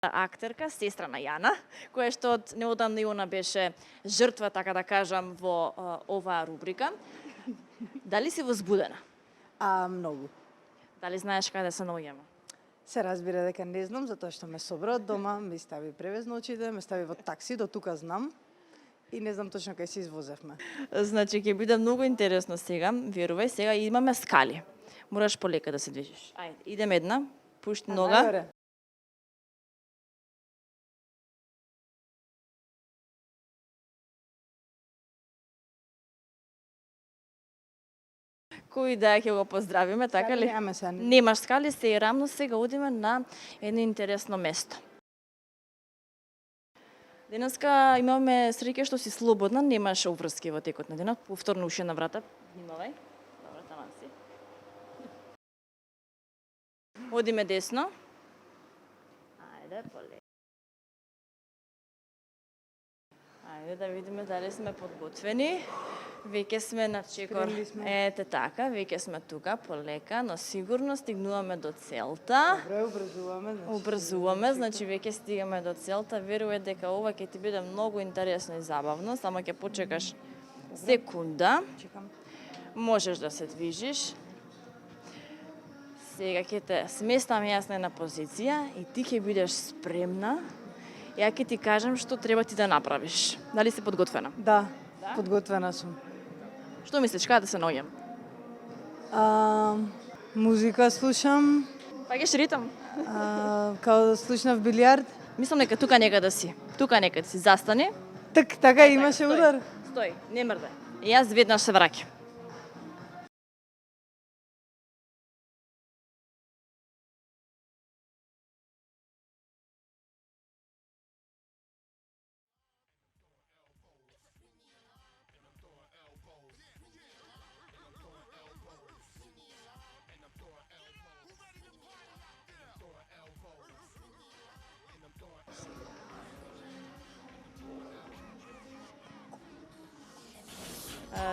актерка, сестра на Јана, која што од неодамна и она беше жртва, така да кажам, во оваа рубрика. Дали си возбудена? Многу. Дали знаеш каде се наоѓаме? Се разбира дека не знам, затоа што ме собра од дома, ми стави превез ночите, ме стави во такси, до тука знам. И не знам точно кај се извозевме. Значи, ќе биде многу интересно сега, верувај, сега имаме скали. Мораш полека да се движиш. Ајде, идеме една, пушти нога. Најгоре. Кој да ќе го поздравиме, така ли? Немаме се. Немаш скали, се и рамно, сега одиме на едно интересно место. Денеска имаме среќа што си слободна, немаш обврски во текот на денот. Повторно уште на врата. Внимавај. Добро, таман си. Одиме десно. Ајде, поле. Ајде да видиме дали сме подготвени. Веќе сме на чекор. Ете така, веќе сме тука, полека, но сигурно стигнуваме до целта. Добре, обрзуваме. Обрзуваме, значи веќе стигаме до целта. Верувај дека ова ќе ти биде многу интересно и забавно, само ќе почекаш секунда. Чекам. Можеш да се движиш. Сега ќе те сместам јас на една позиција и ти ќе бидеш спремна. Ја ќе ти кажам што треба ти да направиш. Дали си подготвена? Да, подготвена сум. Што мислиш, каде да се наоѓам? Музика слушам, Паѓаш ритам? као да слушнав билијард. Мислам дека тука некаде си. Тука некаде си. Застани. Така имаше стој. удар. Стој, не мрдај. Јас веднаш се враќам.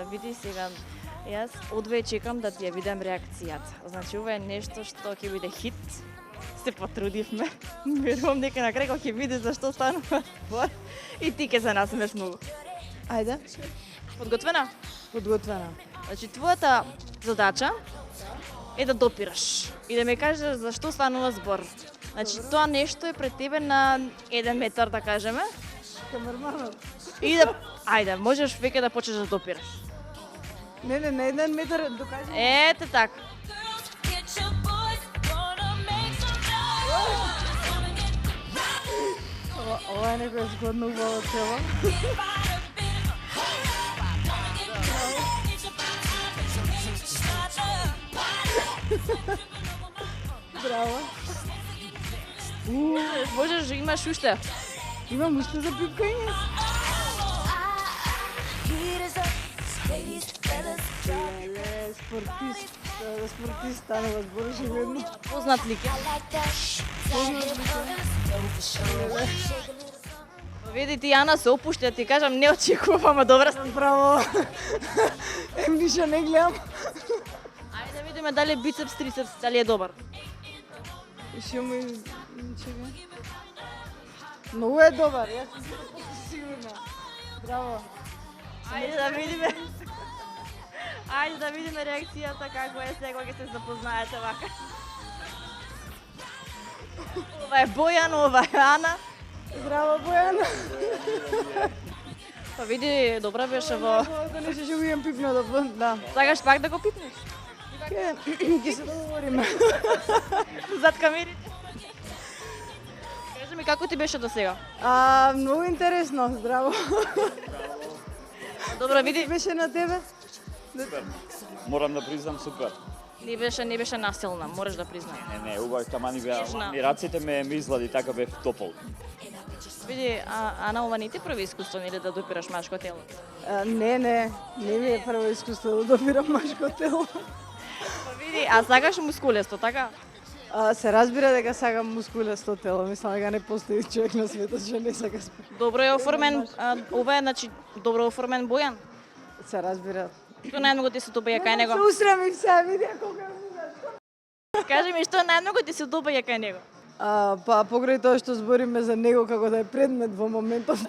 Види сега, јас одвај чекам да ти ја видам реакцијата. Значи, ова е нешто што ќе биде хит. Се потрудивме. Верувам дека на крај кога ќе видиш за што станува збор и ти ќе се насмееш многу. Ајде, Подготвена? подготвена. Значи, твојата задача е да допираш и да ми кажеш за што станува збор. Значи, тоа нешто е пред тебе на 1 метар, да кажеме. Камерманот. И да, ајде, можеш веќе да почнеш да допираш. Не, на 1 метар докажи. Ете така. Ова е некоја згодно убава цела. Браво. Можеш, имаш уште. Имам уште за пипкање. Спортист станува збореше ведно. Познат лик е. Види ти, Јана се опушти, ти кажам, не очекувам, ама добра сте. Браво. Ништо не гледам. Ајде да видиме дали бицепс, трицепс, дали е добар. Шо ми чека. Многу е добар, јас сум сигурна. Браво. Ајде да видиме. Ајде да видиме реакцијата како е сега ќе се запознаете вака. Ова е Бојан, ова е Ана. Браво, Бојана. Па види, добра беше во... Да не ще го имам пипно да. Сакаш пак да го пипнеш? Ќе се договориме. Зад камерите. Кажи ми, како ти беше до сега? Многу интересно, здраво. Добро, види. Беше на тебе? Супер. Морам да признам супер. Не беше насилна, можеш да признаеш. Не, убаво, тамани беа, Нежна. и раците ме изглади, така бев топол. Види, Ана, ова не ти први искуство, нели да допираш машко тело? Не ми е прво искуство да допирам машко тело. Па види, сакаш мускулесто, така? Се разбира дека сакам мускулесто тело, мислам дека не постои човек на светот што не сака спорт. Добро е оформен, ова е, значи, добро оформен Бојан. Се разбира. Што најмногу ти се допаѓа кај него? Се усрамив се, види колку е мудар. Кажи ми, што најмногу ти се допаѓа кај него? Па покрај тоа што збориме за него како да е предмет во моментов.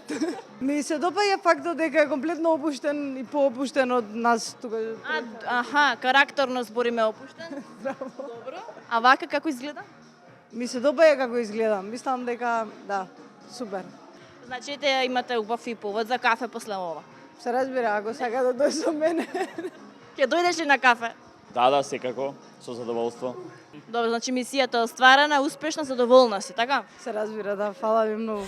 Ми се допаѓа фактот дека е комплетно опуштен и поопуштен од нас тука. Аха, карактерно збориме опуштен. Добро. А вака како изгледа? Ми се допаѓа како изгледа. Мислам дека да, супер. Значи ете имате убав и повод за кафе после ова. Се разбира, ако сака да дојде со мене. Ќе дојдеш ли на кафе? Да, секако, со задоволство. Добро, значи мисијата е остварена, успешна, задоволна си, така? Се разбира, да, фала ви многу.